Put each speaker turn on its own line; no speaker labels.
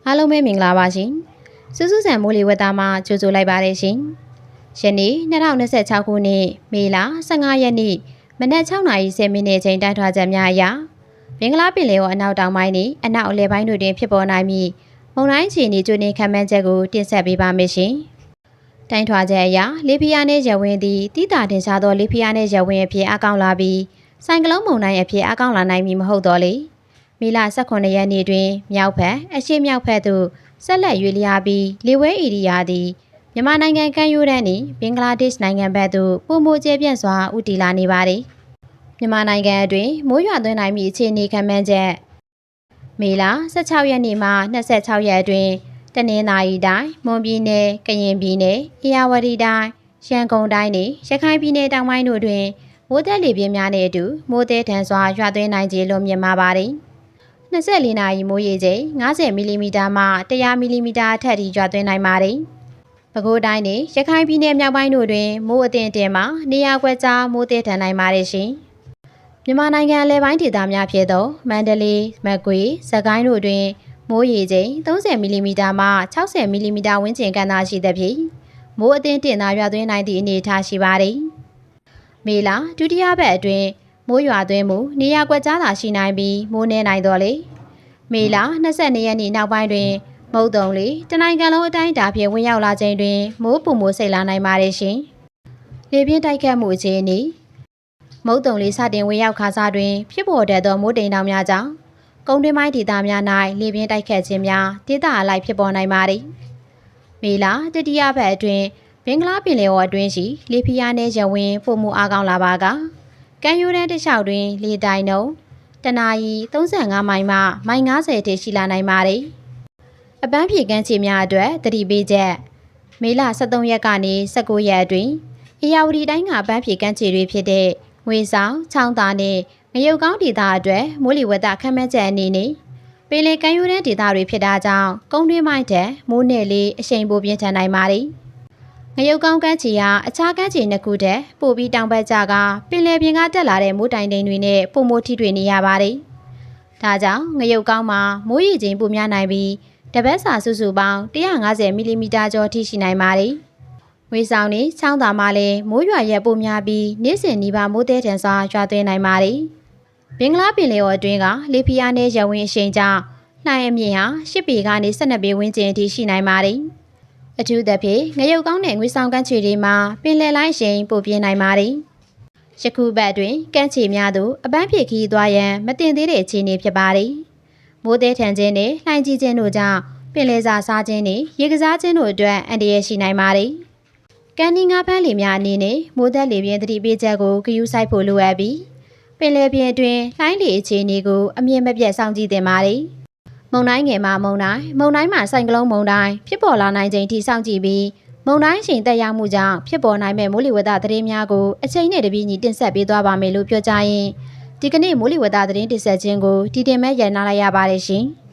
အားလုံးပဲမင်္ဂလာပါရှင်စူးစူးဆန်မိုးလေဝသမှာကြိုဆိုလိုက်ပါရရှင်ယနေ့2026ခုနှစ်မေလ15ရက်နေ့မနက်6:10မိနစ်ချိန်တိုင်းထွာချက်များအရမင်္ဂလာပင်လယ်ော်အနောက်တောင်ပိုင်းနဲ့အနောက်အလယ်ပိုင်းတွေတွင်ဖြစ်ပေါ်နိုင်မည့်မုန်တိုင်းအခြေအနေကျွနေခံမှန်းချက်ကိုတင်ဆက်ပေးပါမယ်ရှင်တိုင်းထွာချက်အရလေဖိအားနည်းရပ်ဝန်းသည်တိတာတင်ရှားသောလေဖိအားနည်းရပ်ဝန်းအဖြစ်အကောင့်လာပြီးဆိုင်ကလုန်းမုန်တိုင်းအဖြစ်အကောင့်လာနိုင်မည်မဟုတ်တော့လေမေလ18ရက်နေ့တွင်မြောက်ဘက်အရှေ့မြောက်ဘက်သို့ဆက်လက်ရွေ့လျားပြီးလေဝဲဧရိယာသည်မြန်မာနိုင်ငံကမ်းရိုးတန်းနှင့်ဘင်္ဂလားဒေ့ရှ်နိုင်ငံဘက်သို့ပုံမကျဲပြန့်စွာဦးတည်လာနေပါသည်မြန်မာနိုင်ငံအတွင်းမိုးရွာသွန်းနိုင်မည့်အခြေအနေခန့်မှန်းချက်မေလ16ရက်နေ့မှ26ရက်အတွင်းတနင်္သာရီတိုင်းမွန်ပြည်နယ်ကရင်ပြည်နယ်ဧရာဝတီတိုင်းရန်ကုန်တိုင်းနှင့်ရခိုင်ပြည်နယ်တောင်ပိုင်းတို့တွင်မိုးသက်လေပြင်းများနှင့်အတူမိုးသည်ထန်စွာရွာသွန်းနိုင်ခြေလွန်မြင့်မာပါသည်24နာရီမိုးရေချိန်50မီလီမီတာမှ100မီလီမီတာအထက်ထိရွာသွန်းနိုင်ပါတယ်။ပဲခူးတိုင်းနဲ့ရခိုင်ပြည်နယ်မြောက်ပိုင်းတို့တွင်မိုးအထင်အမှာနေရာကွက်ကြားမိုးသည်ထန်နိုင်ပါတယ်ရှင်။မြန်မာနိုင်ငံအလယ်ပိုင်းဒေသများဖြစ်သောမန္တလေး၊မကွေး၊စကိုင်းတို့တွင်မိုးရေချိန်30မီလီမီတာမှ60မီလီမီတာဝန်းကျင်ကန့်သာရှိသဖြင့်မိုးအထင်သာရွာသွန်းနိုင်သည့်အနေအထားရှိပါတယ်။မေလဒုတိယပတ်အတွင်းမိုးရွာသွန်းမှုနေရာကွက်ကြားသာရှိနိုင်ပြီးမိုးနှဲနိုင်တော်လေမေလ22ရက်နေ့နောက်ပိုင်းတွင်မုတ်တုံလေတနိုင်ငံလုံးအတိုင်းအတာဖြင့်ဝင်ရောက်လာချိန်တွင်မိုးပုံမိုးစိတ်လာနိုင်ပါတယ်ရှင်လေပြင်းတိုက်ခတ်မှုအခြေအနေမုတ်တုံလေစတင်ဝင်ရောက်ခါစားတွင်ဖြစ်ပေါ်တတ်သောမိုးတိမ်တောင်များကြောင့်ကုန်းတွင်းပိုင်းဒေသများ၌လေပြင်းတိုက်ခတ်ခြင်းများဒေသအလိုက်ဖြစ်ပေါ်နိုင်ပါသည်မေလတတိယပတ်အတွင်းဘင်္ဂလားပင်လယ်အော်အတွင်းရှိလေဖိအားနည်းရပ်ဝန်းပုံမှုအားကောင်းလာပါကကမ်းရိုးတန်းတစ်လျှောက်တွင်လေတိုင်နှုန်းတနာရီ35မိုင်မှမိုင်90ထိရှိလာနိုင်ပါတယ်။အပန်းဖြေကမ်းခြေများအတွက်သတိပေးချက်မေလ23ရက်ကနေ19ရက်အတွင်းဧရာဝတီတိုင်းကအပန်းဖြေကမ်းခြေတွေဖြစ်တဲ့ငွေဆောင်၊ချောင်းသာနဲ့ငရုတ်ကောင်းဒေသအတွက်မိုးလေဝသခန့်မှန်းချက်အနေနဲ့ပင်လယ်ကမ်းရိုးတန်းဒေသတွေဖြစ်တာကြောင့်ကုန်းတွင်းပိုင်းထက်မိုးနယ်လေးအရှိန်ပိုပြင်းထန်နိုင်ပါတယ်။ငရုတ်ကောင်းကမ်းခြေဟာအခြားကမ်းခြေနှစ်ခုတည်းပို့ပြီးတောင်ဘက်ကျကပင်လယ်ပြင်ကတက်လာတဲ့မိုးတိုင်တိမ်တွေနဲ့ပုံမိုးထိတွေ့နေရပါတယ်။ဒါကြောင့်ငရုတ်ကောင်းမှာမိုးရေချိန်ပိုများနိုင်ပြီးတပတ်စာစုစုပေါင်း150မီလီမီတာကျော်ထိရှိနိုင်ပါတယ်။ဝေဆောင်နဲ့ချောင်းသာမှာလည်းမိုးရွာရက်ပိုများပြီးနေ့စဉ်နီးပါးမိုးသည်ထန်စွာရွာသွန်းနိုင်ပါတယ်။ဘင်္ဂလားပင်လယ်အော်အတွင်းကလေဖိအားနည်းရပ်ဝန်းအရှိန်ကြောင့်လှိုင်းအမြင့်ဟာ10ပေကနေ12ပေဝန်းကျင်အထိရှိနိုင်ပါတယ်။အထူးသဖြင့်ငရုတ်ကောင်းနဲ့ငွေဆောင်ကမ်းခြေတွေမှာပင်လယ်လိုင်းရှိန်ပိုပြင်းနိုင်ပါတယ်။ယခုပတ်တွင်ကမ်းခြေများသို့အပန်းဖြေခီးသွားရန်မတင်သေးတဲ့အခြေအနေဖြစ်ပါတယ်။မိုးသည်ထန်ခြင်းနဲ့လှိုင်းကြီးခြင်းတို့ကြောင့်ပင်လယ်စာစားခြင်းနဲ့ရေကစားခြင်းတို့အတွက်အန္တရာယ်ရှိနိုင်ပါတယ်။ကန်ဒီငါးဖမ်းလေများအနေနဲ့မိုးသက်လေပြင်းသတိပေးချက်ကိုဂရုစိုက်ဖို့လိုအပ်ပြီးပင်လယ်ပြင်အတွင်းလှိုင်းလေအခြေအနေကိုအမြင့်မပြတ်စောင့်ကြည့်သင့်ပါတယ်။မုန်တိုင်းငယ်မှမုန်တိုင်းမှဆိုင်ကလုန်းမုန်တိုင်းဖြစ်ပေါ်လာနိုင်ချိန်ထိစောင့်ကြည့်ပြီးမုန်တိုင်းအချိန်တက်ရောက်မှုကြောင့်ဖြစ်ပေါ်နိုင်မဲ့မိုးလေဝသသတင်းများကိုအချိန်နဲ့တပြေးညီတင်ဆက်ပေးသွားပါမယ်လို့ပြောကြားရင်းဒီကနေ့မိုးလေဝသသတင်းတင်ဆက်ခြင်းကိုဒီတင်မဲ့ရန်နာလိုက်ရပါတယ်ရှင်။